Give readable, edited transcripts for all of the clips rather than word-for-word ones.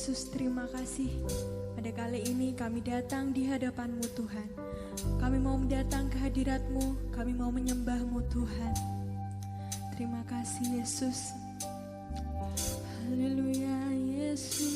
Yesus, terima kasih. Pada kali ini kami datang di hadapan-Mu Tuhan. Kami mau datang ke hadirat-Mu, kami mau menyembah-Mu Tuhan. Terima kasih Yesus. Haleluya Yesus.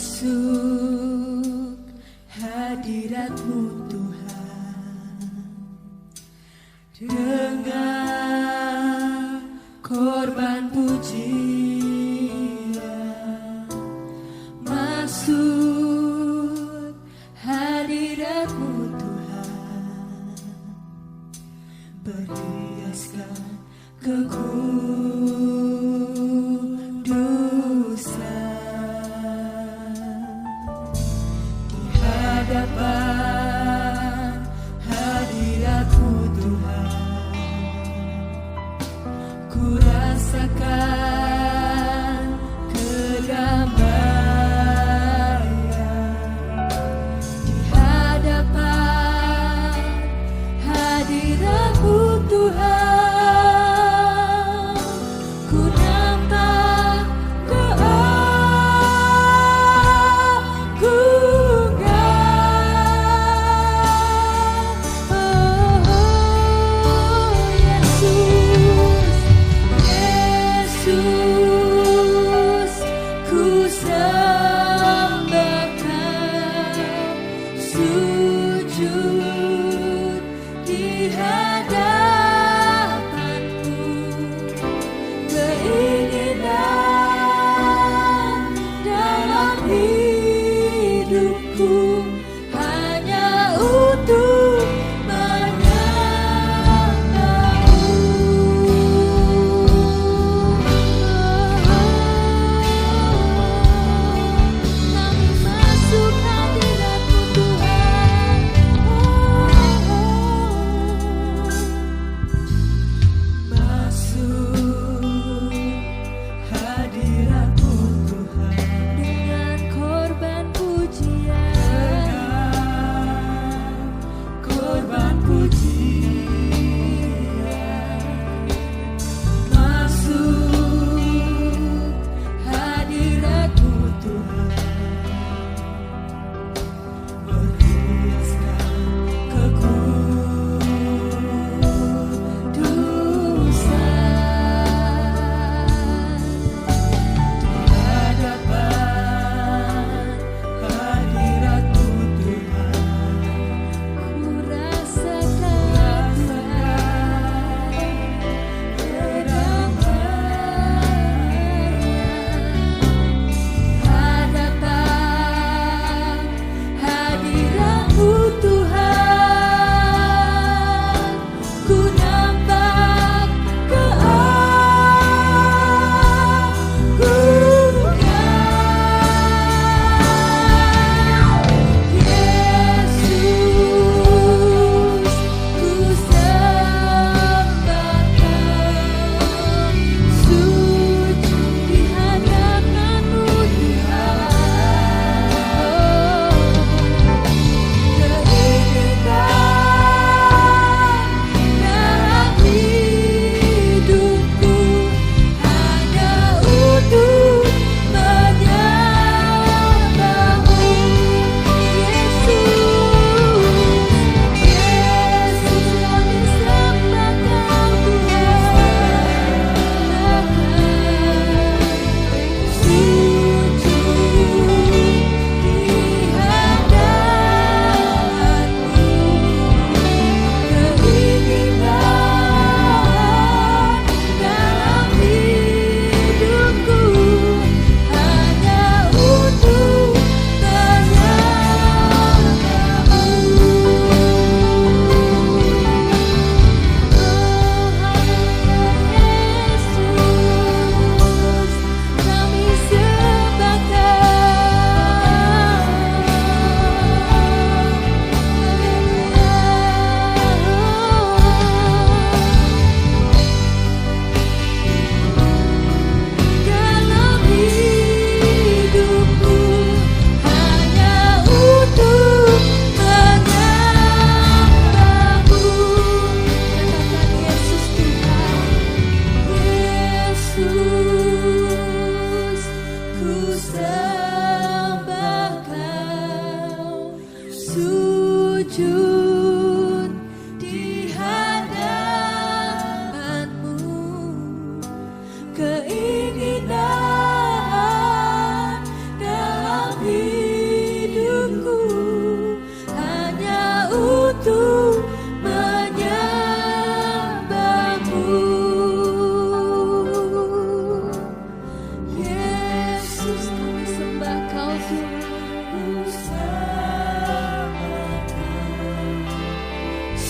Masuk hadirat-Mu Tuhan dengan korban pujian. Masuk hadirat-Mu Tuhan, berhiaskan kekudusan. Hadapan hadirat-Mu Tuhan, ku rasakan kedamaian. Di hadapan hadirat-Mu Tuhan, ku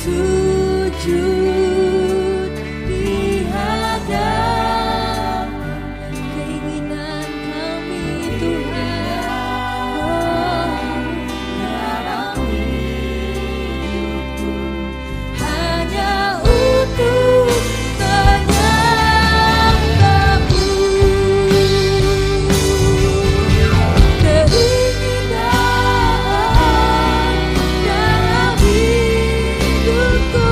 sujud di hadap keinginan kami Tuhan. Hanya untuk menyembahmu, keinginan dalam hidupku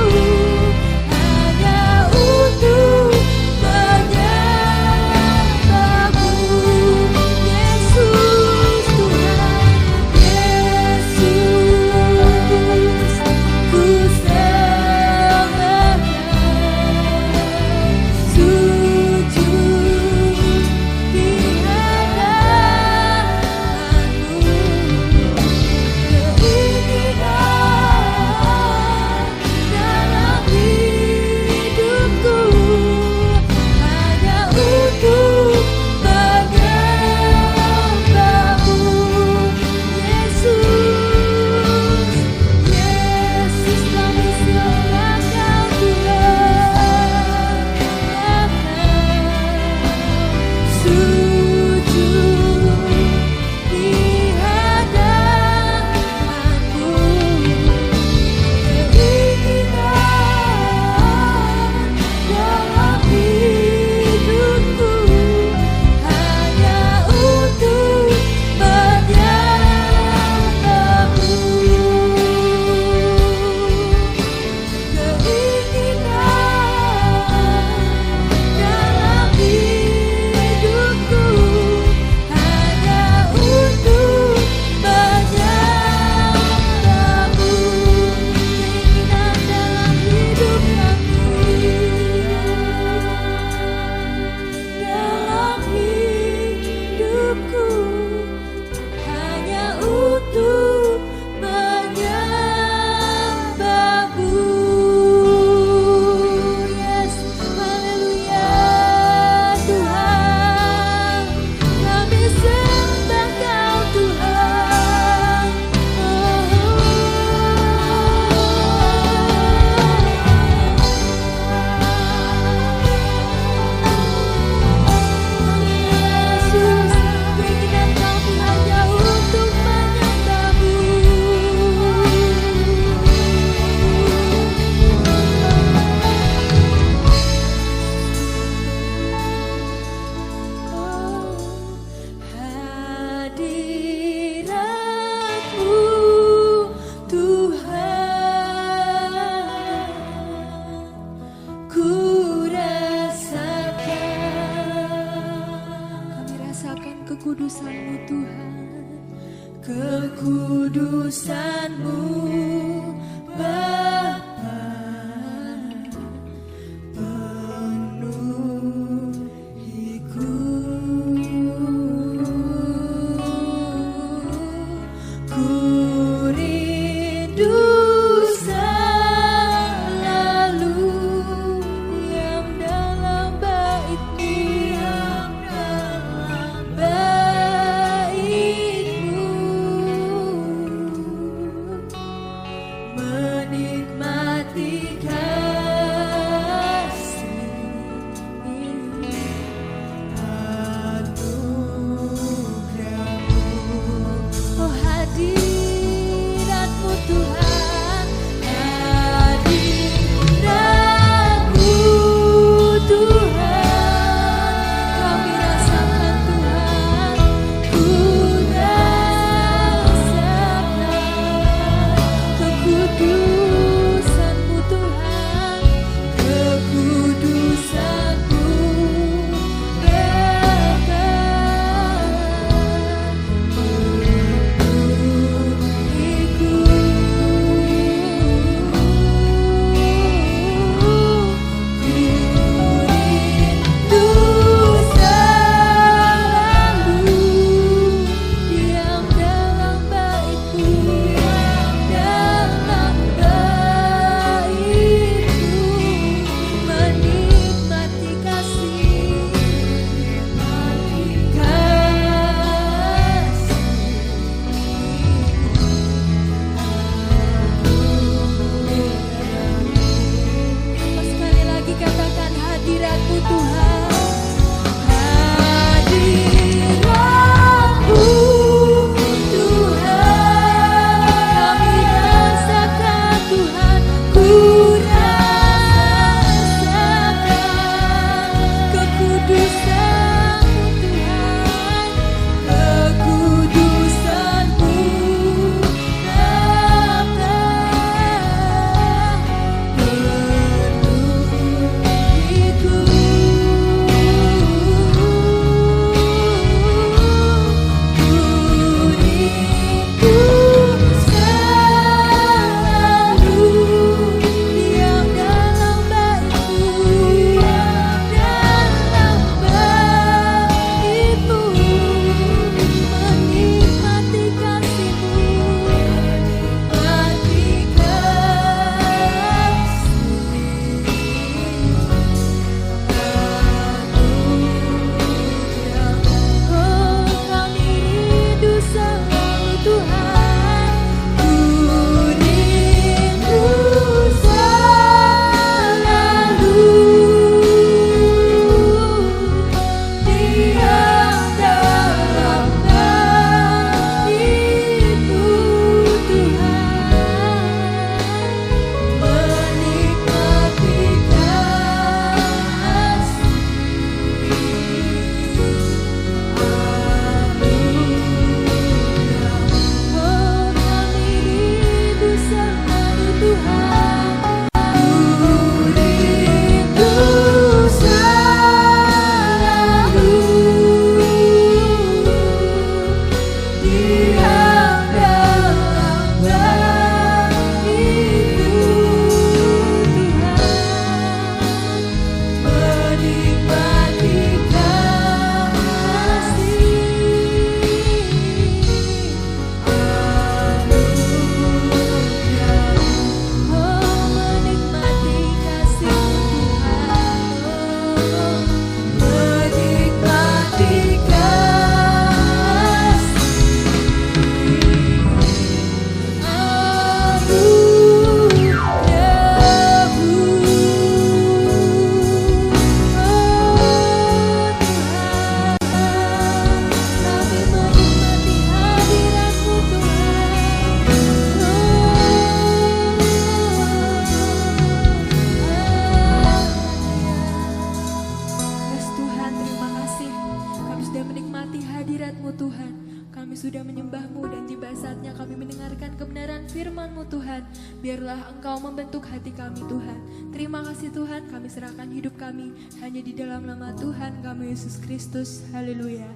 membentuk hati kami Tuhan. Terima kasih Tuhan, kami serahkan hidup kami hanya di dalam nama Tuhan kami Yesus Kristus. Haleluya.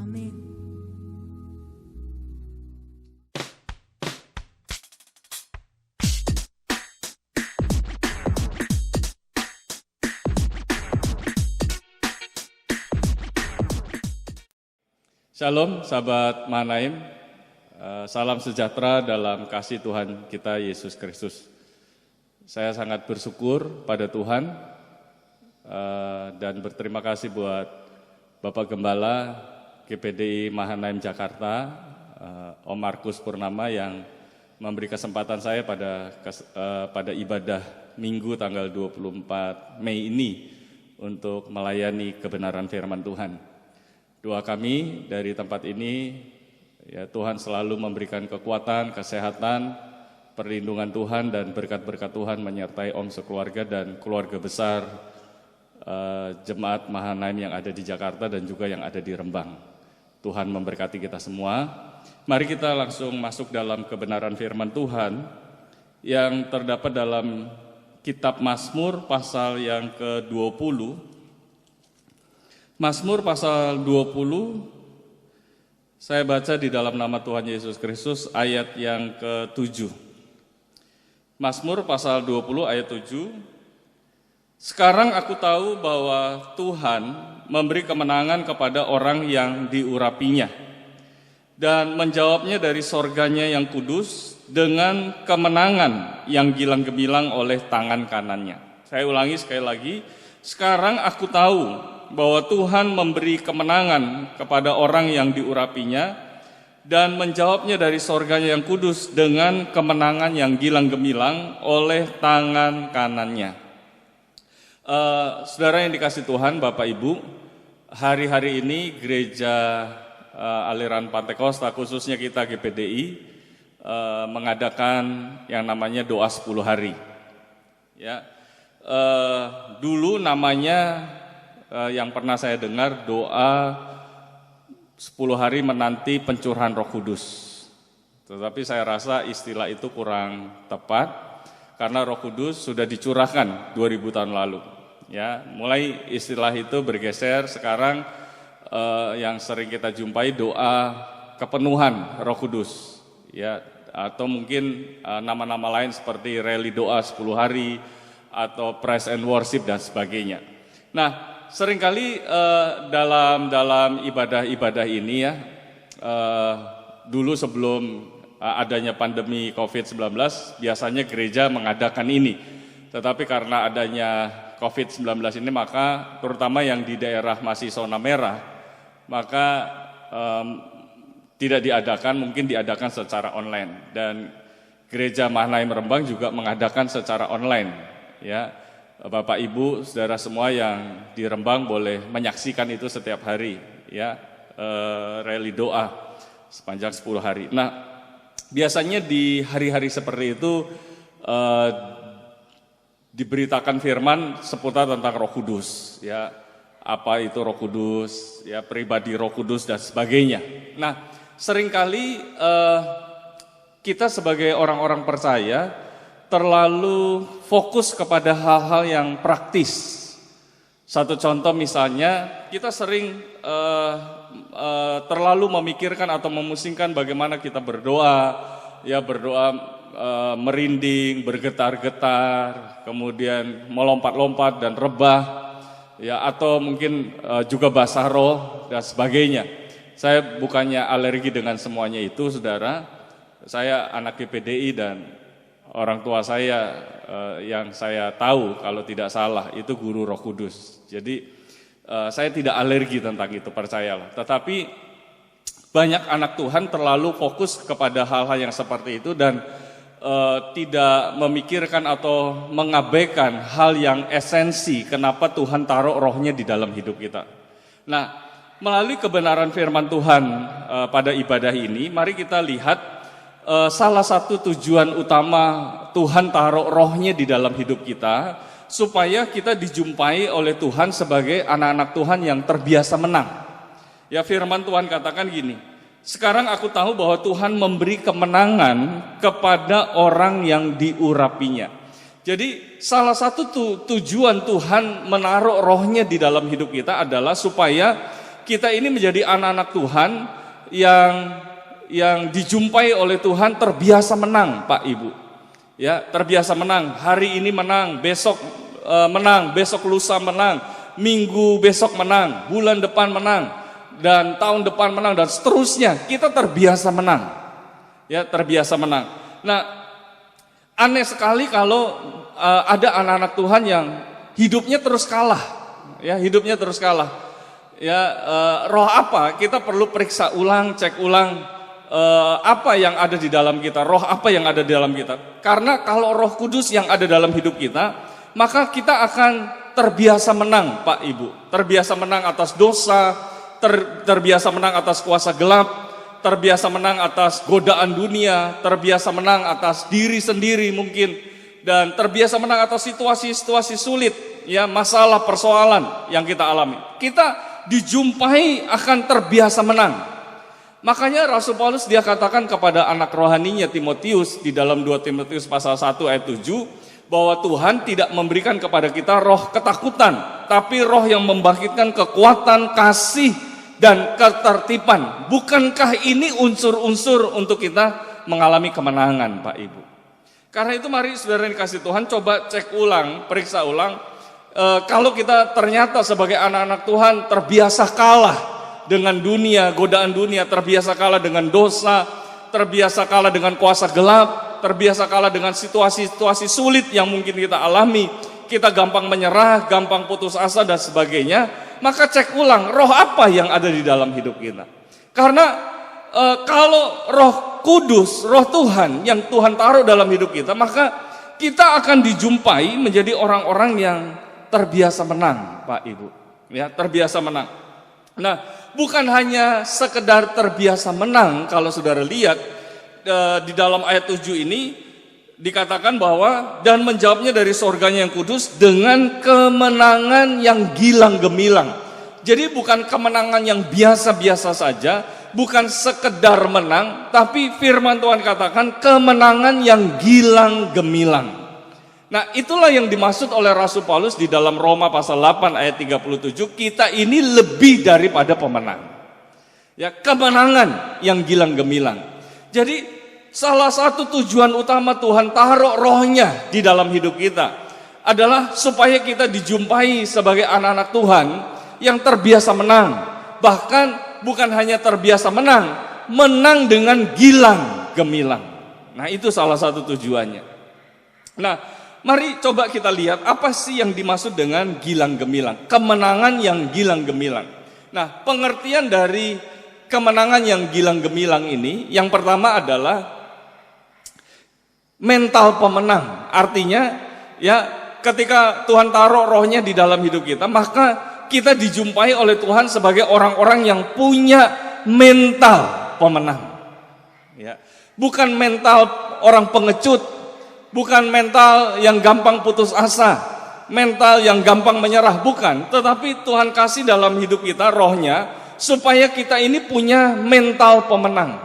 Amin. Shalom sahabat Mahanaim, salam sejahtera dalam kasih Tuhan kita Yesus Kristus. Saya sangat bersyukur pada Tuhan dan berterima kasih buat Bapak Gembala GPDI Mahanaim Jakarta, Om Markus Purnama yang memberi kesempatan saya pada ibadah Minggu tanggal 24 Mei ini untuk melayani kebenaran firman Tuhan. Doa kami dari tempat ini, ya Tuhan selalu memberikan kekuatan, kesehatan, perlindungan Tuhan dan berkat-berkat Tuhan menyertai Om sekeluarga dan keluarga besar Jemaat Mahanaim yang ada di Jakarta dan juga yang ada di Rembang. Tuhan memberkati kita semua. Mari kita langsung masuk dalam kebenaran firman Tuhan yang terdapat dalam kitab Mazmur pasal yang ke-20. Mazmur pasal 20, saya baca di dalam nama Tuhan Yesus Kristus ayat yang ke-7. Mazmur pasal 20 ayat 7. Sekarang aku tahu bahwa Tuhan memberi kemenangan kepada orang yang diurapinya dan menjawabnya dari sorganya yang kudus dengan kemenangan yang gilang-gemilang oleh tangan kanannya. Saya ulangi sekali lagi, sekarang aku tahu bahwa Tuhan memberi kemenangan kepada orang yang diurapinya dan menjawabnya dari sorganya yang kudus dengan kemenangan yang gilang gemilang oleh tangan kanannya. Saudara yang dikasih Tuhan, Bapak Ibu, hari-hari ini gereja aliran Pantekosta khususnya kita GPDI mengadakan yang namanya doa 10 hari. Ya, dulu namanya yang pernah saya dengar doa 10 hari menanti pencurahan Roh Kudus. Tetapi saya rasa istilah itu kurang tepat karena Roh Kudus sudah dicurahkan 2000 tahun lalu. Ya, mulai istilah itu bergeser sekarang yang sering kita jumpai doa kepenuhan Roh Kudus. Ya, atau mungkin nama-nama lain seperti rally doa 10 hari atau praise and worship dan sebagainya. Nah, seringkali dalam ibadah-ibadah ini ya, dulu sebelum adanya pandemi COVID-19 biasanya gereja mengadakan ini. Tetapi karena adanya COVID-19 ini maka terutama yang di daerah masih zona merah, maka tidak diadakan, mungkin diadakan secara online. Dan gereja Mahanaim Rembang juga mengadakan secara online. Ya. Bapak Ibu, saudara semua yang di Rembang boleh menyaksikan itu setiap hari, ya, rally doa sepanjang 10 hari. Nah, biasanya di hari-hari seperti itu diberitakan firman seputar tentang Roh Kudus, ya, apa itu Roh Kudus, ya, pribadi Roh Kudus dan sebagainya. Nah, seringkali kita sebagai orang-orang percaya terlalu fokus kepada hal-hal yang praktis. Satu contoh misalnya, kita sering terlalu memikirkan atau memusingkan bagaimana kita berdoa, ya berdoa merinding, bergetar-getar, kemudian melompat-lompat dan rebah, ya atau mungkin juga basah roh dan sebagainya. Saya bukannya alergi dengan semuanya itu, saudara. Saya anak GPDI dan orang tua saya yang saya tahu kalau tidak salah itu guru Roh Kudus. Jadi saya tidak alergi tentang itu, percayalah. Tetapi banyak anak Tuhan terlalu fokus kepada hal-hal yang seperti itu dan tidak memikirkan atau mengabaikan hal yang esensi kenapa Tuhan taruh rohnya di dalam hidup kita. Nah, melalui kebenaran firman Tuhan pada ibadah ini, mari kita lihat salah satu tujuan utama Tuhan taruh rohnya di dalam hidup kita, supaya kita dijumpai oleh Tuhan sebagai anak-anak Tuhan yang terbiasa menang. Ya, firman Tuhan katakan gini, sekarang aku tahu bahwa Tuhan memberi kemenangan kepada orang yang diurapinya. Jadi salah satu tujuan Tuhan menaruh rohnya di dalam hidup kita adalah supaya kita ini menjadi anak-anak Tuhan yang dijumpai oleh Tuhan terbiasa menang, Pak Ibu. Ya, terbiasa menang. Hari ini menang, besok menang, besok lusa menang, minggu besok menang, bulan depan menang, dan tahun depan menang, dan seterusnya. Kita terbiasa menang. Ya, terbiasa menang. Nah, aneh sekali kalau ada anak-anak Tuhan yang hidupnya terus kalah. Ya, hidupnya terus kalah. Ya, roh apa? Kita perlu periksa ulang, cek ulang. Apa yang ada di dalam kita, roh apa yang ada di dalam kita. Karena kalau Roh Kudus yang ada dalam hidup kita, maka kita akan terbiasa menang, Pak Ibu. Terbiasa menang atas dosa, terbiasa menang atas kuasa gelap, terbiasa menang atas godaan dunia, terbiasa menang atas diri sendiri mungkin, dan terbiasa menang atas situasi-situasi sulit, ya, masalah persoalan yang kita alami. Kita dijumpai akan terbiasa menang. Makanya Rasul Paulus dia katakan kepada anak rohaninya Timotius di dalam 2 Timotius pasal 1 ayat 7 bahwa Tuhan tidak memberikan kepada kita roh ketakutan, tapi roh yang membangkitkan kekuatan, kasih, dan ketertiban. Bukankah ini unsur-unsur untuk kita mengalami kemenangan, Pak Ibu? Karena itu mari saudara yang dikasih Tuhan coba cek ulang, periksa ulang. Kalau kita ternyata sebagai anak-anak Tuhan terbiasa kalah dengan dunia, godaan dunia, terbiasa kalah dengan dosa, terbiasa kalah dengan kuasa gelap, terbiasa kalah dengan situasi-situasi sulit yang mungkin kita alami, kita gampang menyerah, gampang putus asa dan sebagainya, maka cek ulang roh apa yang ada di dalam hidup kita. Karena kalau Roh Kudus, Roh Tuhan yang Tuhan taruh dalam hidup kita, maka kita akan dijumpai menjadi orang-orang yang terbiasa menang, Pak Ibu. Ya, terbiasa menang. Nah, bukan hanya sekedar terbiasa menang, kalau saudara lihat di dalam ayat 7 ini dikatakan bahwa dan menjawabnya dari sorganya yang kudus dengan kemenangan yang gilang gemilang. Jadi bukan kemenangan yang biasa-biasa saja, bukan sekedar menang, tapi firman Tuhan katakan kemenangan yang gilang gemilang. Nah, itulah yang dimaksud oleh Rasul Paulus di dalam Roma pasal 8 ayat 37, kita ini lebih daripada pemenang. Ya, kemenangan yang gilang gemilang. Jadi salah satu tujuan utama Tuhan taruh rohnya di dalam hidup kita adalah supaya kita dijumpai sebagai anak-anak Tuhan yang terbiasa menang. Bahkan bukan hanya terbiasa menang, menang dengan gilang gemilang. Nah, itu salah satu tujuannya. Nah, mari coba kita lihat apa sih yang dimaksud dengan gilang gemilang, kemenangan yang gilang gemilang. Nah, pengertian dari kemenangan yang gilang gemilang ini, yang pertama adalah mental pemenang. Artinya, ya, ketika Tuhan taruh rohnya di dalam hidup kita, maka kita dijumpai oleh Tuhan sebagai orang-orang yang punya mental pemenang. Ya, bukan mental orang pengecut, bukan mental yang gampang putus asa, mental yang gampang menyerah, bukan. Tetapi Tuhan kasih dalam hidup kita rohnya supaya kita ini punya mental pemenang.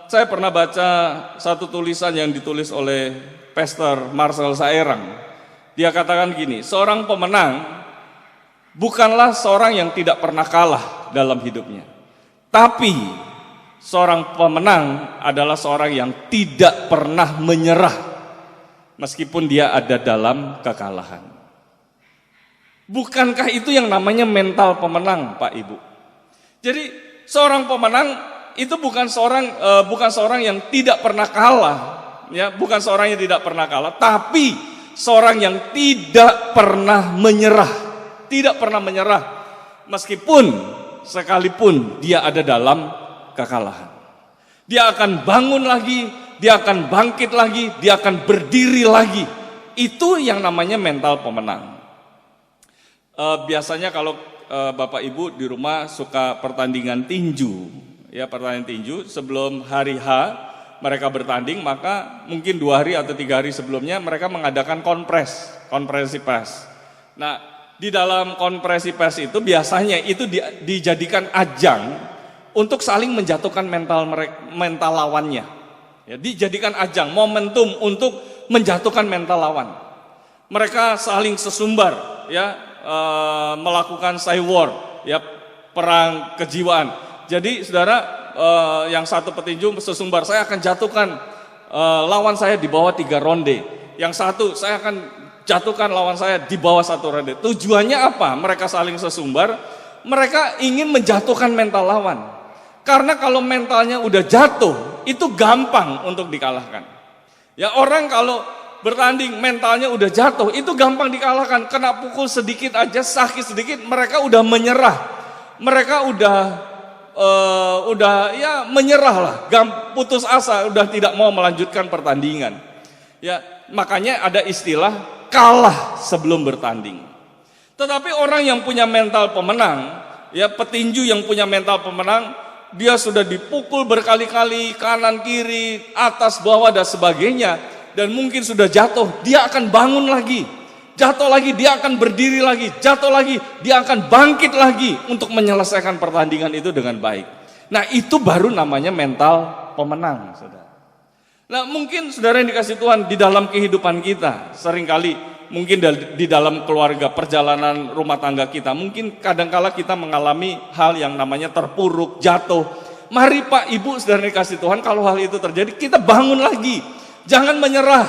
Saya pernah baca satu tulisan yang ditulis oleh Pastor Marcel Saerang. Dia katakan gini, seorang pemenang bukanlah seorang yang tidak pernah kalah dalam hidupnya, tapi seorang pemenang adalah seorang yang tidak pernah menyerah meskipun dia ada dalam kekalahan. Bukankah itu yang namanya mental pemenang, Pak Ibu? Jadi seorang pemenang itu bukan seorang yang tidak pernah kalah, ya, bukan seorang yang tidak pernah kalah, tapi seorang yang tidak pernah menyerah, tidak pernah menyerah meskipun sekalipun dia ada dalam kekalahan. Dia akan bangun lagi, dia akan bangkit lagi, dia akan berdiri lagi. Itu yang namanya mental pemenang. Biasanya kalau Bapak Ibu di rumah suka pertandingan tinju, ya, pertandingan tinju sebelum hari H mereka bertanding, maka mungkin 2 hari atau 3 hari sebelumnya mereka mengadakan konferensi pers. Nah, di dalam konferensi pers itu biasanya itu dijadikan ajang untuk saling menjatuhkan mental lawannya. Ya, dijadikan ajang, momentum untuk menjatuhkan mental lawan. Mereka saling sesumbar, ya, melakukan cywar, ya, perang kejiwaan. Jadi saudara, yang satu petinju sesumbar, saya akan jatuhkan lawan saya di bawah 3 ronde. Yang satu, saya akan jatuhkan lawan saya di bawah 1 ronde. Tujuannya apa? Mereka saling sesumbar, mereka ingin menjatuhkan mental lawan. Karena kalau mentalnya udah jatuh, itu gampang untuk dikalahkan. Ya, orang kalau bertanding mentalnya udah jatuh, itu gampang dikalahkan. Kena pukul sedikit aja, sakit sedikit, mereka udah menyerah. Mereka udah ya menyerah lah, putus asa, udah tidak mau melanjutkan pertandingan. Ya, makanya ada istilah kalah sebelum bertanding. Tetapi orang yang punya mental pemenang, ya, petinju yang punya mental pemenang, dia sudah dipukul berkali-kali, kanan kiri, atas bawah dan sebagainya, dan mungkin sudah jatuh, dia akan bangun lagi. Jatuh lagi, dia akan berdiri lagi. Jatuh lagi, dia akan bangkit lagi untuk menyelesaikan pertandingan itu dengan baik. Nah, itu baru namanya mental pemenang, saudara. Nah, mungkin saudara yang dikasih Tuhan, di dalam kehidupan kita, seringkali mungkin di dalam keluarga, perjalanan rumah tangga kita, mungkin kadangkala kita mengalami hal yang namanya terpuruk, jatuh. Mari Pak, Ibu, saudara yang dikasih Tuhan, kalau hal itu terjadi, kita bangun lagi. Jangan menyerah,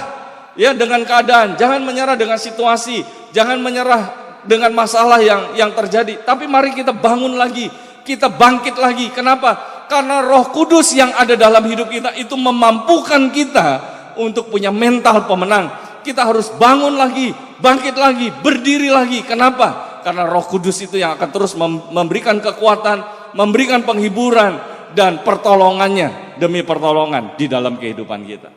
ya, dengan keadaan, jangan menyerah dengan situasi, jangan menyerah dengan masalah yang terjadi. Tapi mari kita bangun lagi, kita bangkit lagi. Kenapa? Karena Roh Kudus yang ada dalam hidup kita itu memampukan kita untuk punya mental pemenang. Kita harus bangun lagi, bangkit lagi, berdiri lagi. Kenapa? Karena Roh Kudus itu yang akan terus memberikan kekuatan, memberikan penghiburan dan pertolongannya demi pertolongan di dalam kehidupan kita.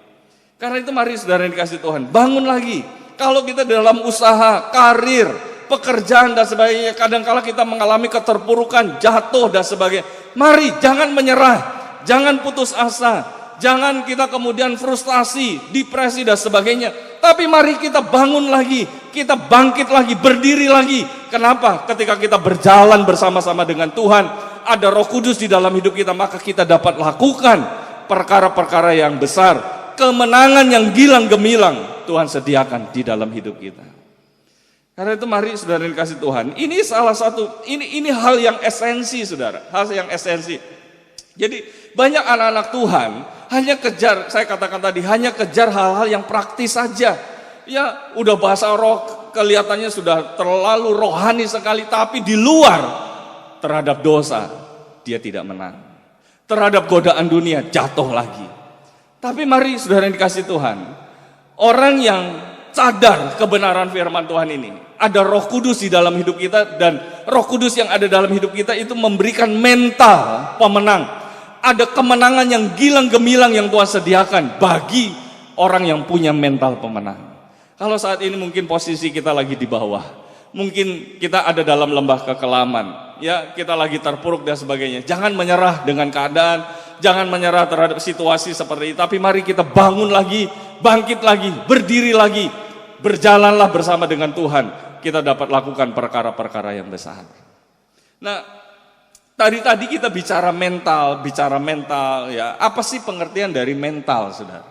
Karena itu mari saudara yang dikasih Tuhan, bangun lagi. Kalau kita dalam usaha, karir, pekerjaan dan sebagainya, kadangkala kita mengalami keterpurukan, jatuh dan sebagainya. Mari jangan menyerah, jangan putus asa, jangan kita kemudian frustasi, depresi dan sebagainya. Tapi mari kita bangun lagi, kita bangkit lagi, berdiri lagi. Kenapa? Ketika kita berjalan bersama-sama dengan Tuhan, ada Roh Kudus di dalam hidup kita, maka kita dapat lakukan perkara-perkara yang besar. Kemenangan yang gilang gemilang Tuhan sediakan di dalam hidup kita. Karena itu mari saudara yang dikasih Tuhan, ini salah satu, ini hal yang esensi, saudara, hal yang esensi. Jadi banyak anak-anak Tuhan hanya kejar, saya katakan tadi, hanya kejar hal-hal yang praktis saja. Ya, udah bahasa roh, kelihatannya sudah terlalu rohani sekali, tapi di luar terhadap dosa dia tidak menang. Terhadap godaan dunia jatuh lagi. Tapi mari saudara yang dikasih Tuhan, orang yang sadar kebenaran firman Tuhan ini, ada Roh Kudus di dalam hidup kita, dan Roh Kudus yang ada dalam hidup kita itu memberikan mental pemenang. Ada kemenangan yang gilang gemilang yang Tuhan sediakan bagi orang yang punya mental pemenang. Kalau saat ini mungkin posisi kita lagi di bawah, mungkin kita ada dalam lembah kekelaman, ya, kita lagi terpuruk dan sebagainya. Jangan menyerah dengan keadaan, jangan menyerah terhadap situasi seperti itu, tapi mari kita bangun lagi, bangkit lagi, berdiri lagi, berjalanlah bersama dengan Tuhan. Kita dapat lakukan perkara-perkara yang besar. Nah, tadi kita bicara mental, ya. Apa sih pengertian dari mental, saudara?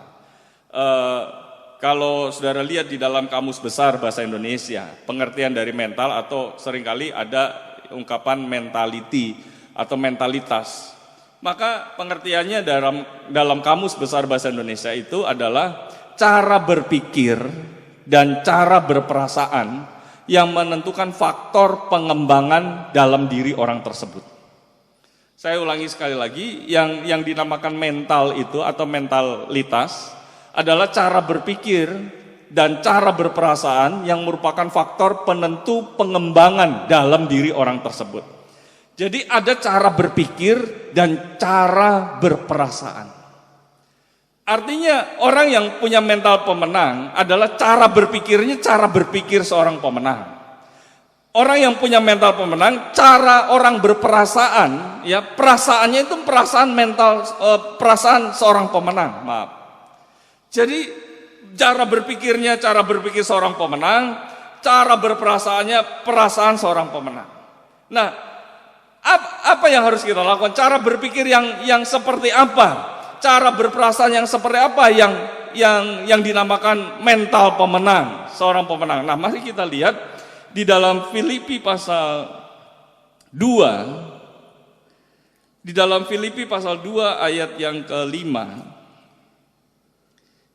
Kalau saudara lihat di dalam Kamus Besar Bahasa Indonesia, pengertian dari mental, atau seringkali ada ungkapan mentality atau mentalitas. Maka pengertiannya dalam Kamus Besar Bahasa Indonesia itu adalah cara berpikir dan cara berperasaan yang menentukan faktor pengembangan dalam diri orang tersebut. Saya ulangi sekali lagi, yang dinamakan mental itu atau mentalitas adalah cara berpikir dan cara berperasaan yang merupakan faktor penentu pengembangan dalam diri orang tersebut. Jadi ada cara berpikir dan cara berperasaan. Artinya orang yang punya mental pemenang adalah cara berpikirnya cara berpikir seorang pemenang. Orang yang punya mental pemenang, cara orang berperasaan, ya, perasaannya itu perasaan mental, perasaan seorang pemenang. Maaf. Jadi cara berpikirnya cara berpikir seorang pemenang, cara berperasaannya perasaan seorang pemenang. Nah, apa yang harus kita lakukan? Cara berpikir yang seperti apa? Cara berperasaan yang seperti apa yang dinamakan mental pemenang, seorang pemenang. Nah, mari kita lihat di dalam Filipi pasal 2. Di dalam Filipi pasal 2 ayat yang ke-5.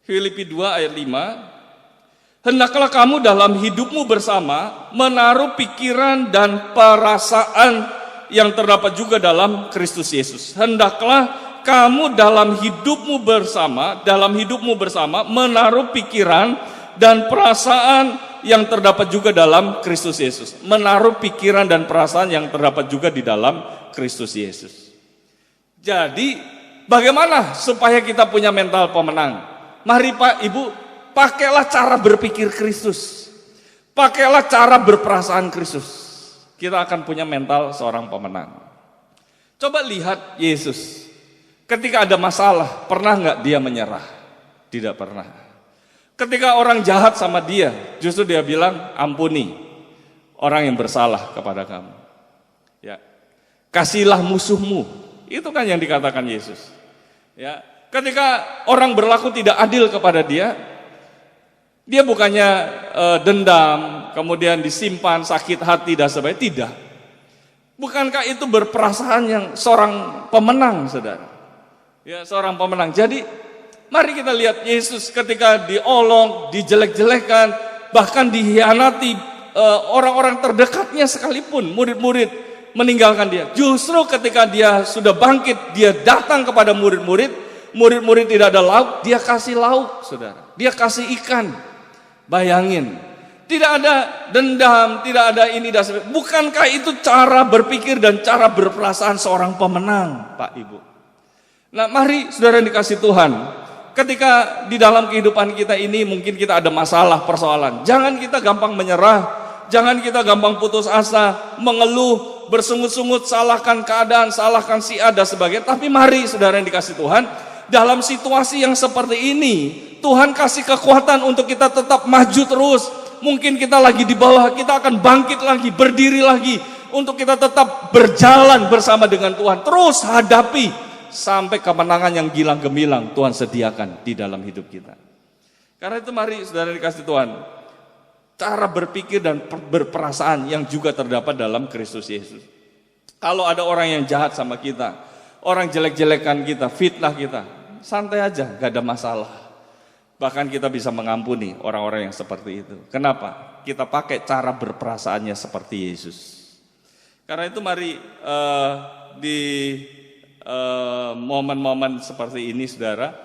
Filipi 2 ayat 5. Hendaklah kamu dalam hidupmu bersama menaruh pikiran dan perasaan yang terdapat juga dalam Kristus Yesus. Hendaklah kamu dalam hidupmu bersama menaruh pikiran dan perasaan yang terdapat juga dalam Kristus Yesus. Menaruh pikiran dan perasaan yang terdapat juga di dalam Kristus Yesus. Jadi, bagaimana supaya kita punya mental pemenang? Mari Pak, Ibu, pakailah cara berpikir Kristus. Pakailah cara berperasaan Kristus. Kita akan punya mental seorang pemenang. Coba lihat Yesus. Ketika ada masalah, pernah nggak dia menyerah? Tidak pernah. Ketika orang jahat sama dia, justru dia bilang, ampuni orang yang bersalah kepada kamu. Ya, kasihlah musuhmu. Itu kan yang dikatakan Yesus. Ya, ketika orang berlaku tidak adil kepada dia bukannya dendam, kemudian disimpan, sakit hati dan sebagainya. Tidak. Bukankah itu berperasaan yang seorang pemenang, saudara? Ya, seorang pemenang. Jadi, mari kita lihat Yesus ketika diolok, dijelek-jelekan, bahkan dihianati orang-orang terdekatnya sekalipun, murid-murid meninggalkan dia. Justru ketika dia sudah bangkit, dia datang kepada murid-murid, murid-murid tidak ada lauk, dia kasih lauk, saudara. Dia kasih ikan. Bayangin, tidak ada dendam, tidak ada ini dan sebagainya. Bukankah itu cara berpikir dan cara berperasaan seorang pemenang, Pak Ibu? Nah, mari saudara dikasih Tuhan, ketika di dalam kehidupan kita ini mungkin kita ada masalah, persoalan, jangan kita gampang menyerah, jangan kita gampang putus asa, mengeluh, bersungut-sungut, salahkan keadaan, salahkan si A dan sebagainya. Tapi mari saudara yang dikasih Tuhan, dalam situasi yang seperti ini, Tuhan kasih kekuatan untuk kita tetap maju terus. Mungkin kita lagi di bawah, kita akan bangkit lagi, berdiri lagi, untuk kita tetap berjalan bersama dengan Tuhan. Terus hadapi sampai kemenangan yang gilang gemilang Tuhan sediakan di dalam hidup kita. Karena itu mari saudara dikasih Tuhan, cara berpikir dan berperasaan yang juga terdapat dalam Kristus Yesus. Kalau ada orang yang jahat sama kita, orang jelek-jelekan kita, fitnah kita, santai aja, gak ada masalah. Bahkan kita bisa mengampuni orang-orang yang seperti itu. Kenapa? Kita pakai cara berperasaannya seperti Yesus. Karena itu mari di momen-momen seperti ini saudara,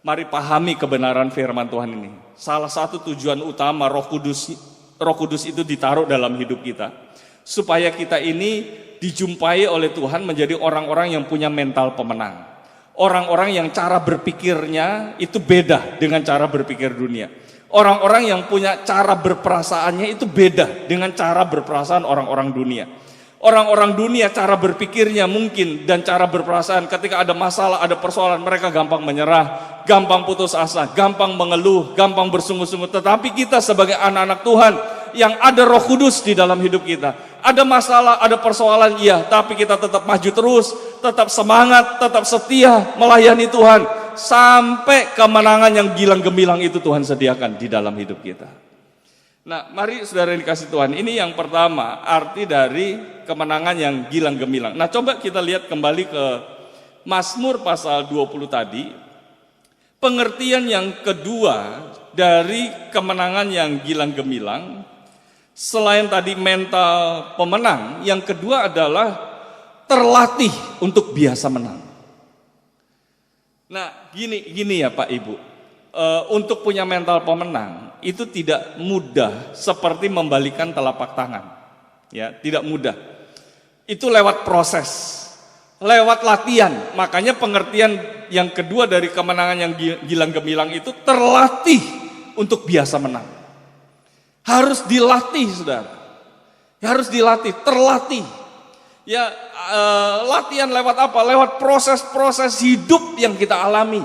mari pahami kebenaran firman Tuhan ini. Salah satu tujuan utama Roh Kudus itu ditaruh dalam hidup kita, supaya kita ini dijumpai oleh Tuhan menjadi orang-orang yang punya mental pemenang. Orang-orang yang cara berpikirnya itu beda dengan cara berpikir dunia. Orang-orang yang punya cara berperasaannya itu beda dengan cara berperasaan orang-orang dunia. Orang-orang dunia cara berpikirnya mungkin dan cara berperasaan ketika ada masalah, ada persoalan, mereka gampang menyerah, gampang putus asa, gampang mengeluh, gampang bersungut-sungut. Tetapi kita sebagai anak-anak Tuhan yang ada Roh Kudus di dalam hidup kita, ada masalah, ada persoalan, iya, tapi kita tetap maju terus, tetap semangat, tetap setia melayani Tuhan sampai kemenangan yang gilang gemilang itu Tuhan sediakan di dalam hidup kita. Nah, mari saudara yang dikasih Tuhan, ini yang pertama, arti dari kemenangan yang gilang gemilang. Nah, coba kita lihat kembali ke Mazmur pasal 20 tadi. Pengertian yang kedua dari kemenangan yang gilang gemilang, selain tadi mental pemenang, yang kedua adalah terlatih untuk biasa menang. Nah, gini ya Pak Ibu, untuk punya mental pemenang itu tidak mudah seperti membalikan telapak tangan. Ya, tidak mudah. Itu lewat proses, lewat latihan. Makanya pengertian yang kedua dari kemenangan yang gilang gemilang itu terlatih untuk biasa menang. Harus dilatih, saudara. Harus dilatih, terlatih. Ya, latihan lewat apa? Lewat proses-proses hidup yang kita alami.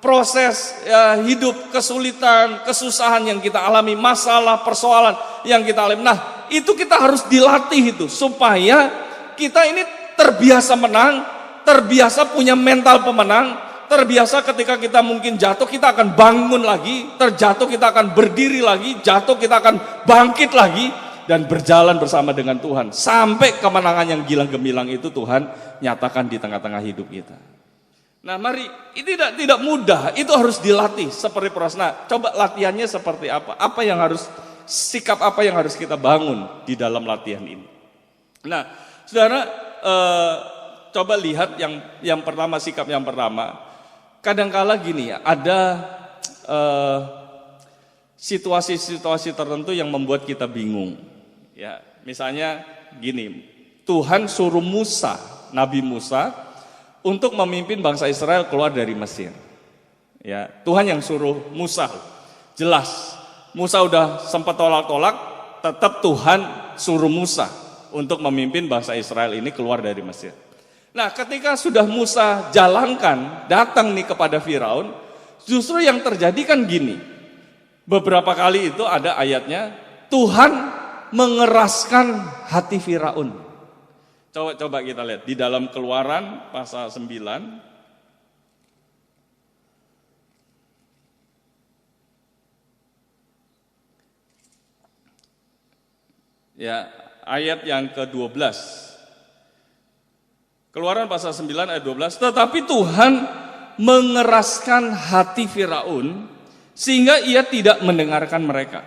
Proses hidup, kesulitan, kesusahan yang kita alami, masalah, persoalan yang kita alami. Nah, itu kita harus dilatih itu supaya kita ini terbiasa menang, terbiasa punya mental pemenang, terbiasa ketika kita mungkin jatuh, kita akan bangun lagi, terjatuh kita akan berdiri lagi, jatuh kita akan bangkit lagi, dan berjalan bersama dengan Tuhan. Sampai kemenangan yang gilang gemilang itu Tuhan nyatakan di tengah-tengah hidup kita. Nah mari, ini tidak mudah, itu harus dilatih seperti proses. Nah coba latihannya seperti apa? Sikap apa yang harus kita bangun di dalam latihan ini? Nah saudara, coba lihat yang pertama, sikap yang pertama. Kadangkala gini ya, ada situasi-situasi tertentu yang membuat kita bingung. Ya, misalnya gini, Tuhan suruh Musa, Nabi Musa, untuk memimpin bangsa Israel keluar dari Mesir. Ya, Tuhan yang suruh Musa, jelas. Musa udah sempat tolak-tolak, tetap Tuhan suruh Musa untuk memimpin bangsa Israel ini keluar dari Mesir. Nah ketika sudah Musa jalankan, datang nih kepada Firaun, justru yang terjadi kan gini. Beberapa kali itu ada ayatnya, Tuhan mengeraskan hati Firaun. Coba kita lihat di dalam Keluaran pasal 9. Ya, ayat yang ke-12. Keluaran pasal 9 ayat 12, tetapi Tuhan mengeraskan hati Firaun sehingga ia tidak mendengarkan mereka.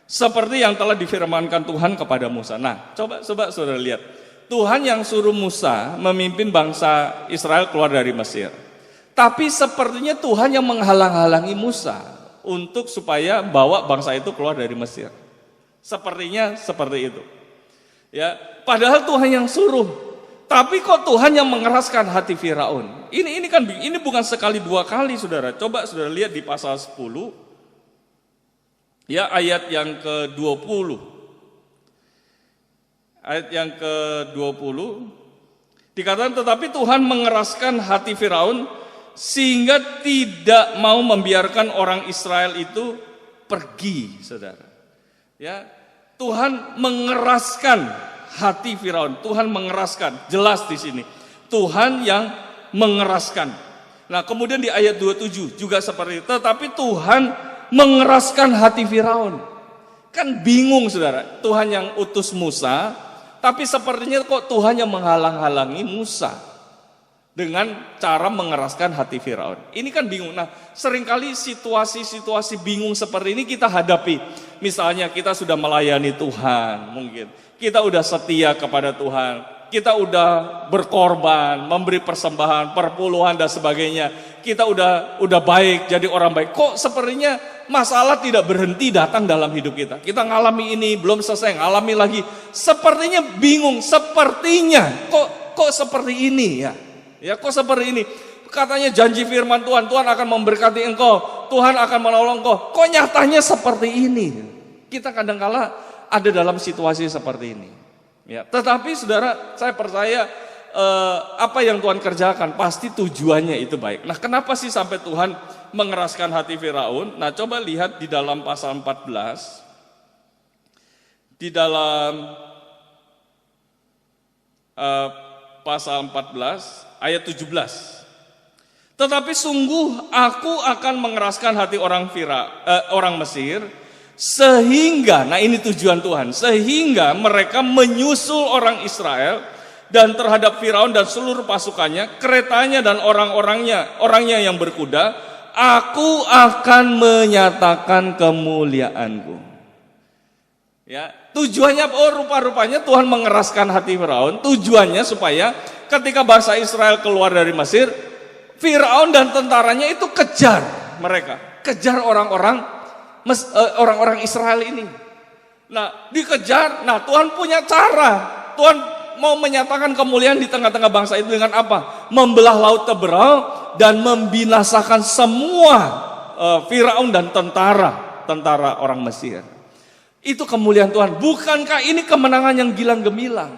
Seperti yang telah difirmankan Tuhan kepada Musa. Nah, coba saudara lihat. Tuhan yang suruh Musa memimpin bangsa Israel keluar dari Mesir. Tapi sepertinya Tuhan yang menghalang-halangi Musa untuk supaya bawa bangsa itu keluar dari Mesir. Sepertinya seperti itu. Ya, padahal Tuhan yang suruh. Tapi kok Tuhan yang mengeraskan hati Firaun? Ini bukan sekali dua kali, saudara. Coba saudara lihat di pasal 10, ya ayat yang ke-20. Ayat yang ke-20 dikatakan, tetapi Tuhan mengeraskan hati Firaun sehingga tidak mau membiarkan orang Israel itu pergi, saudara. Ya, Tuhan mengeraskan hati Firaun. Tuhan mengeraskan, jelas di sini. Tuhan yang mengeraskan. Nah, kemudian di ayat 27 juga seperti itu. Tetapi Tuhan mengeraskan hati Firaun. Kan bingung, saudara. Tuhan yang utus Musa, tapi sepertinya kok Tuhan yang menghalang-halangi Musa dengan cara mengeraskan hati Firaun. Ini kan bingung. Nah, seringkali situasi-situasi bingung seperti ini kita hadapi. Misalnya kita sudah melayani Tuhan, mungkin kita udah setia kepada Tuhan, kita udah berkorban, memberi persembahan, perpuluhan dan sebagainya. Kita udah baik, jadi orang baik. Kok sepertinya masalah tidak berhenti datang dalam hidup kita. Kita ngalami ini, belum selesai, ngalami lagi. Sepertinya bingung, sepertinya kok seperti ini ya. Ya kok seperti ini. Katanya janji firman Tuhan, Tuhan akan memberkati engkau, Tuhan akan menolong engkau. Kok nyatanya seperti ini? Kita kadang-kala ada dalam situasi seperti ini. Ya, tetapi saudara, saya percaya apa yang Tuhan kerjakan pasti tujuannya itu baik. Nah, kenapa sih sampai Tuhan mengeraskan hati Firaun? Nah, coba lihat di dalam pasal 14. Di dalam pasal 14 ayat 17. Tetapi sungguh aku akan mengeraskan hati orang Mesir sehingga, nah ini tujuan Tuhan, sehingga mereka menyusul orang Israel dan terhadap Firaun dan seluruh pasukannya, keretanya dan orangnya yang berkuda, aku akan menyatakan kemuliaanku. Ya, tujuannya rupa-rupanya Tuhan mengeraskan hati Firaun, tujuannya supaya ketika bangsa Israel keluar dari Mesir, Firaun dan tentaranya itu kejar mereka, kejar orang-orang Israel ini. Nah, dikejar. Nah, Tuhan punya cara. Tuhan mau menyatakan kemuliaan di tengah-tengah bangsa itu dengan apa? Membelah laut Teberau dan membinasakan semua Firaun dan tentara orang Mesir. Itu kemuliaan Tuhan. Bukankah ini kemenangan yang gilang gemilang?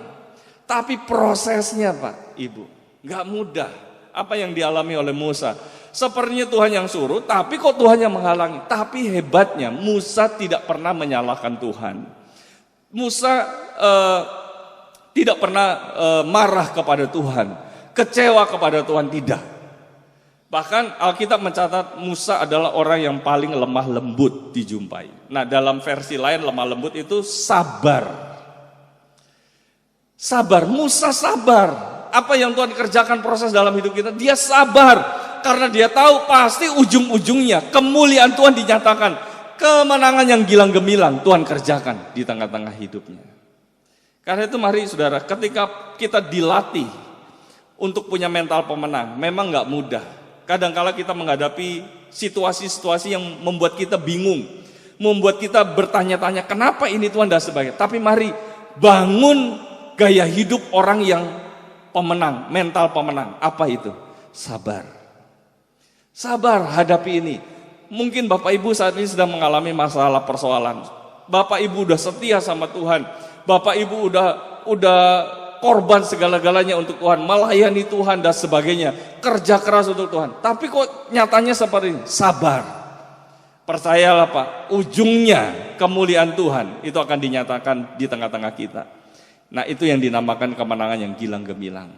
Tapi prosesnya, Pak, Ibu, nggak mudah. Apa yang dialami oleh Musa? Sepertinya Tuhan yang suruh, tapi kok Tuhan yang menghalangi. Tapi hebatnya Musa tidak pernah menyalahkan Tuhan. Musa tidak pernah marah kepada Tuhan, kecewa kepada Tuhan, tidak. Bahkan Alkitab mencatat Musa adalah orang yang paling lemah lembut dijumpai. Nah, dalam versi lain lemah lembut itu sabar. Sabar, Musa sabar. Apa yang Tuhan kerjakan proses dalam hidup kita, dia sabar. Karena dia tahu pasti ujung-ujungnya kemuliaan Tuhan dinyatakan. Kemenangan yang gilang gemilang Tuhan kerjakan di tengah-tengah hidupnya. Karena itu mari saudara, ketika kita dilatih untuk punya mental pemenang, memang gak mudah. Kadang-kala kita menghadapi situasi-situasi yang membuat kita bingung, membuat kita bertanya-tanya, kenapa ini Tuhan dan sebagainya. Tapi mari bangun gaya hidup orang yang pemenang, mental pemenang. Apa itu? Sabar. Sabar hadapi ini. Mungkin Bapak Ibu saat ini sedang mengalami masalah persoalan. Bapak Ibu udah setia sama Tuhan. Bapak Ibu udah korban segala-galanya untuk Tuhan, melayani Tuhan dan sebagainya, kerja keras untuk Tuhan. Tapi kok nyatanya seperti ini? Sabar. Percayalah Pak, ujungnya kemuliaan Tuhan itu akan dinyatakan di tengah-tengah kita. Nah, itu yang dinamakan kemenangan yang gilang gemilang.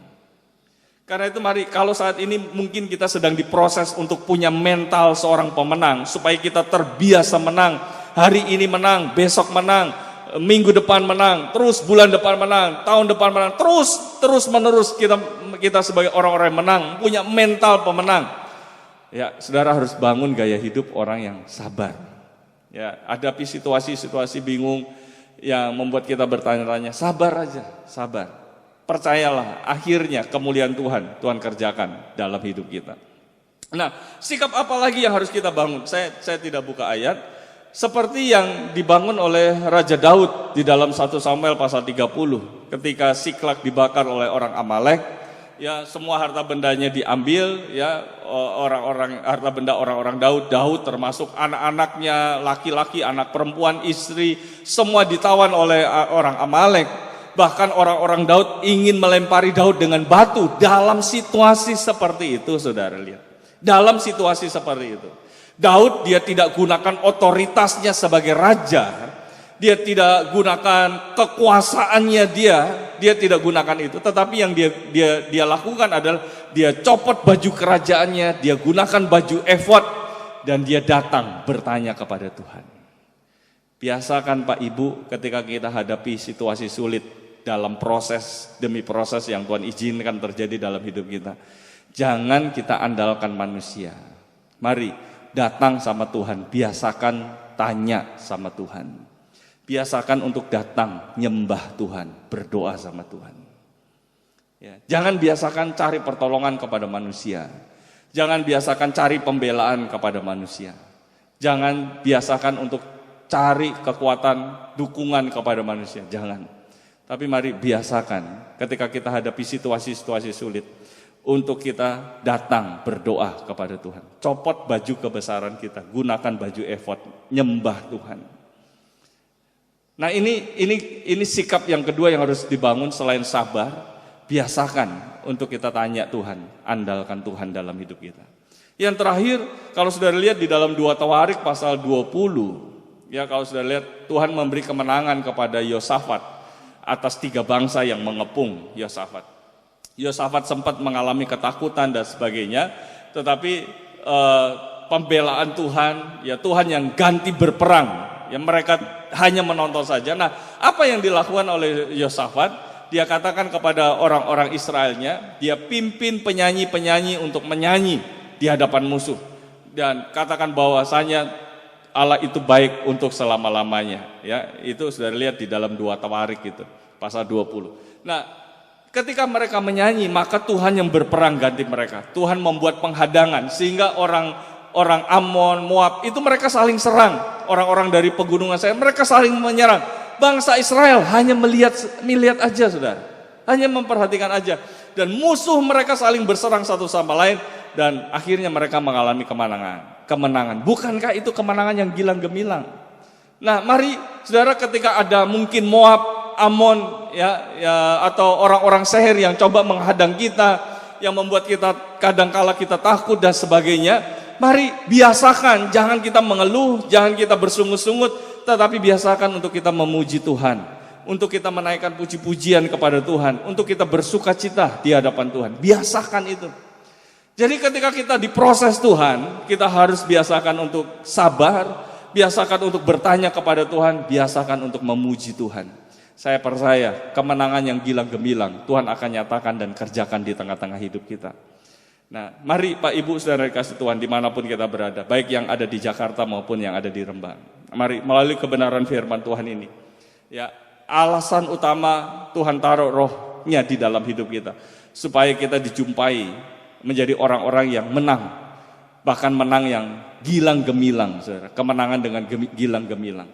Karena itu mari, kalau saat ini mungkin kita sedang diproses untuk punya mental seorang pemenang, supaya kita terbiasa menang, hari ini menang, besok menang, minggu depan menang, terus bulan depan menang, tahun depan menang, terus menerus kita sebagai orang-orang yang menang, punya mental pemenang. Ya, saudara harus bangun gaya hidup orang yang sabar. Ya, hadapi situasi-situasi bingung yang membuat kita bertanya-tanya, sabar aja, sabar. Percayalah, akhirnya kemuliaan Tuhan kerjakan dalam hidup kita. Nah, sikap apa lagi yang harus kita bangun? Saya tidak buka ayat. Seperti yang dibangun oleh Raja Daud di dalam 1 Samuel pasal 30. Ketika Siklag dibakar oleh orang Amalek, ya semua harta bendanya diambil, ya harta benda orang-orang Daud termasuk anak-anaknya, laki-laki, anak perempuan, istri, semua ditawan oleh orang Amalek. Bahkan orang-orang Daud ingin melempari Daud dengan batu. Dalam situasi seperti itu, saudara lihat. Dalam situasi seperti itu, Daud dia tidak gunakan otoritasnya sebagai raja, dia tidak gunakan kekuasaannya, dia tidak gunakan itu. Tetapi yang dia lakukan adalah dia copot baju kerajaannya, dia gunakan baju efod, dan dia datang bertanya kepada Tuhan. Biasakan Pak Ibu, ketika kita hadapi situasi sulit dalam proses demi proses yang Tuhan izinkan terjadi dalam hidup kita, jangan kita andalkan manusia. Mari datang sama Tuhan, biasakan tanya sama Tuhan. Biasakan untuk datang nyembah Tuhan, berdoa sama Tuhan. Ya, jangan biasakan cari pertolongan kepada manusia. Jangan biasakan cari pembelaan kepada manusia. Jangan biasakan untuk cari kekuatan, dukungan kepada manusia. Jangan. Tapi mari biasakan ketika kita hadapi situasi-situasi sulit, untuk kita datang berdoa kepada Tuhan. Copot baju kebesaran kita, gunakan baju efod, nyembah Tuhan. Nah, ini sikap yang kedua yang harus dibangun selain sabar. Biasakan untuk kita tanya Tuhan, andalkan Tuhan dalam hidup kita. Yang terakhir, kalau sudah lihat di dalam 2 Tawarik pasal 20, ya kalau sudah lihat Tuhan memberi kemenangan kepada Yosafat atas 3 bangsa yang mengepung Yosafat. Yosafat sempat mengalami ketakutan dan sebagainya, tetapi pembelaan Tuhan, ya Tuhan yang ganti berperang, ya mereka hanya menonton saja. Nah, apa yang dilakukan oleh Yosafat? Dia katakan kepada orang-orang Israelnya, dia pimpin penyanyi-penyanyi untuk menyanyi di hadapan musuh, dan katakan bahwasanya Allah itu baik untuk selama-lamanya. Ya, itu sudah lihat di dalam 2 Tawarik itu, pasal 20. Nah, ketika mereka menyanyi, maka Tuhan yang berperang ganti mereka. Tuhan membuat penghadang sehingga orang Amon, Moab itu mereka saling serang. Orang-orang dari pegunungan saya, mereka saling menyerang. Bangsa Israel hanya melihat aja, saudara. Hanya memperhatikan aja. Dan musuh mereka saling berserang satu sama lain, dan akhirnya mereka mengalami kemenangan. Bukankah itu kemenangan yang gilang gemilang? Nah, mari saudara, ketika ada mungkin Moab, Amon, ya atau orang-orang Seir yang coba menghadang kita, yang membuat kita kadangkala kita takut dan sebagainya, mari biasakan, jangan kita mengeluh, jangan kita bersungut-sungut, tetapi biasakan untuk kita memuji Tuhan, untuk kita menaikkan puji-pujian kepada Tuhan, untuk kita bersuka cita di hadapan Tuhan. Biasakan itu. Jadi ketika kita diproses Tuhan, kita harus biasakan untuk sabar, biasakan untuk bertanya kepada Tuhan, biasakan untuk memuji Tuhan. Saya percaya kemenangan yang gilang gemilang Tuhan akan nyatakan dan kerjakan di tengah-tengah hidup kita. Nah, mari Pak Ibu Saudara dikasih Tuhan dimanapun kita berada, baik yang ada di Jakarta maupun yang ada di Rembang. Mari melalui kebenaran firman Tuhan ini, ya, alasan utama Tuhan taruh rohnya di dalam hidup kita, supaya kita dijumpai menjadi orang-orang yang menang, bahkan menang yang gilang gemilang, saudara. Kemenangan dengan gilang gemilang.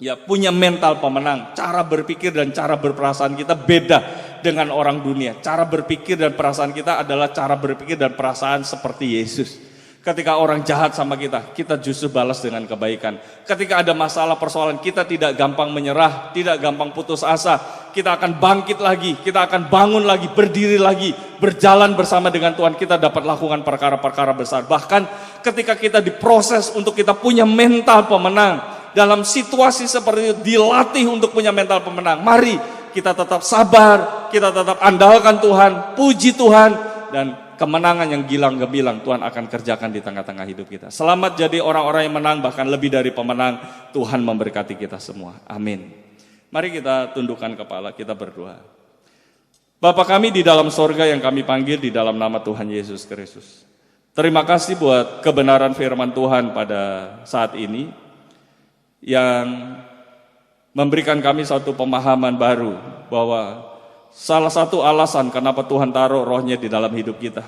Ya, punya mental pemenang, cara berpikir dan cara berperasaan kita beda dengan orang dunia. Cara berpikir dan perasaan kita adalah cara berpikir dan perasaan seperti Yesus. Ketika orang jahat sama kita justru balas dengan kebaikan. Ketika ada masalah persoalan, kita tidak gampang menyerah, tidak gampang putus asa. Kita akan bangkit lagi, kita akan bangun lagi, berdiri lagi, berjalan bersama dengan Tuhan. Kita dapat lakukan perkara-perkara besar. Bahkan ketika kita diproses untuk kita punya mental pemenang, dalam situasi seperti itu dilatih untuk punya mental pemenang. Mari kita tetap sabar, kita tetap andalkan Tuhan, puji Tuhan, dan kemenangan yang gilang gemilang Tuhan akan kerjakan di tengah-tengah hidup kita. Selamat jadi orang-orang yang menang, bahkan lebih dari pemenang. Tuhan memberkati kita semua. Amin. Mari kita tundukkan kepala, kita berdoa. Bapa kami di dalam sorga yang kami panggil di dalam nama Tuhan Yesus Kristus. Terima kasih buat kebenaran firman Tuhan pada saat ini, yang memberikan kami satu pemahaman baru bahwa salah satu alasan kenapa Tuhan taruh rohnya di dalam hidup kita,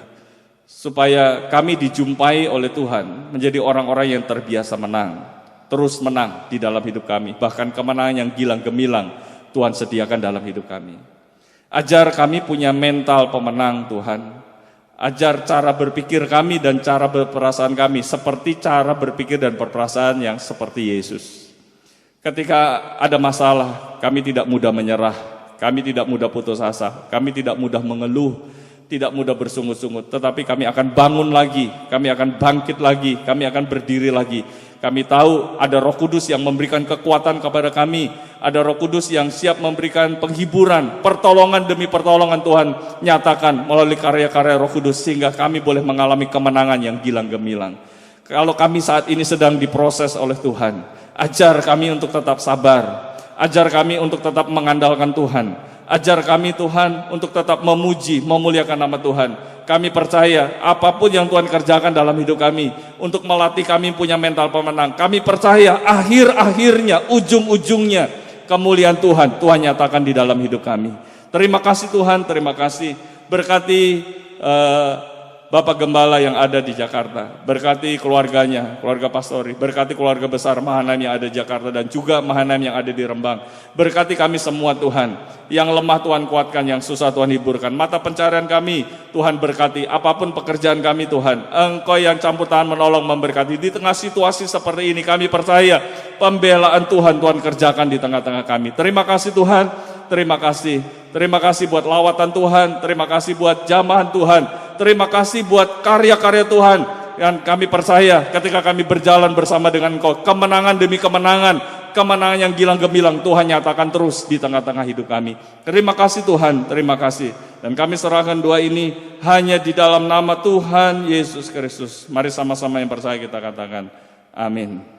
supaya kami dijumpai oleh Tuhan menjadi orang-orang yang terbiasa menang, terus menang di dalam hidup kami. Bahkan kemenangan yang gilang gemilang Tuhan sediakan dalam hidup kami. Ajar kami punya mental pemenang Tuhan. Ajar cara berpikir kami dan cara berperasaan kami seperti cara berpikir dan berperasaan yang seperti Yesus. Ketika ada masalah, kami tidak mudah menyerah, kami tidak mudah putus asa, kami tidak mudah mengeluh, tidak mudah bersungut-sungut, tetapi kami akan bangun lagi, kami akan bangkit lagi, kami akan berdiri lagi. Kami tahu ada Roh Kudus yang memberikan kekuatan kepada kami, ada Roh Kudus yang siap memberikan penghiburan, pertolongan demi pertolongan Tuhan nyatakan melalui karya-karya Roh Kudus, sehingga kami boleh mengalami kemenangan yang gilang gemilang. Kalau kami saat ini sedang diproses oleh Tuhan, ajar kami untuk tetap sabar, ajar kami untuk tetap mengandalkan Tuhan, ajar kami Tuhan untuk tetap memuji, memuliakan nama Tuhan. Kami percaya apapun yang Tuhan kerjakan dalam hidup kami untuk melatih kami punya mental pemenang. Kami percaya akhir-akhirnya, ujung-ujungnya kemuliaan Tuhan nyatakan di dalam hidup kami. Terima kasih Tuhan, terima kasih. Berkati Bapak Gembala yang ada di Jakarta, berkati keluarganya, keluarga pastori, berkati keluarga besar Mahanaim yang ada di Jakarta dan juga Mahanaim yang ada di Rembang. Berkati kami semua Tuhan, yang lemah Tuhan kuatkan, yang susah Tuhan hiburkan. Mata pencarian kami Tuhan berkati, apapun pekerjaan kami Tuhan, Engkau yang campur tangan menolong memberkati. Di tengah situasi seperti ini kami percaya pembelaan Tuhan kerjakan di tengah-tengah kami. Terima kasih Tuhan, terima kasih. Terima kasih buat lawatan Tuhan, terima kasih buat jamahan Tuhan, terima kasih buat karya-karya Tuhan yang kami percaya ketika kami berjalan bersama dengan Engkau, kemenangan demi kemenangan, kemenangan yang gilang gemilang Tuhan nyatakan terus di tengah-tengah hidup kami. Terima kasih Tuhan, terima kasih. Dan kami serahkan doa ini hanya di dalam nama Tuhan Yesus Kristus. Mari sama-sama yang percaya kita katakan amin.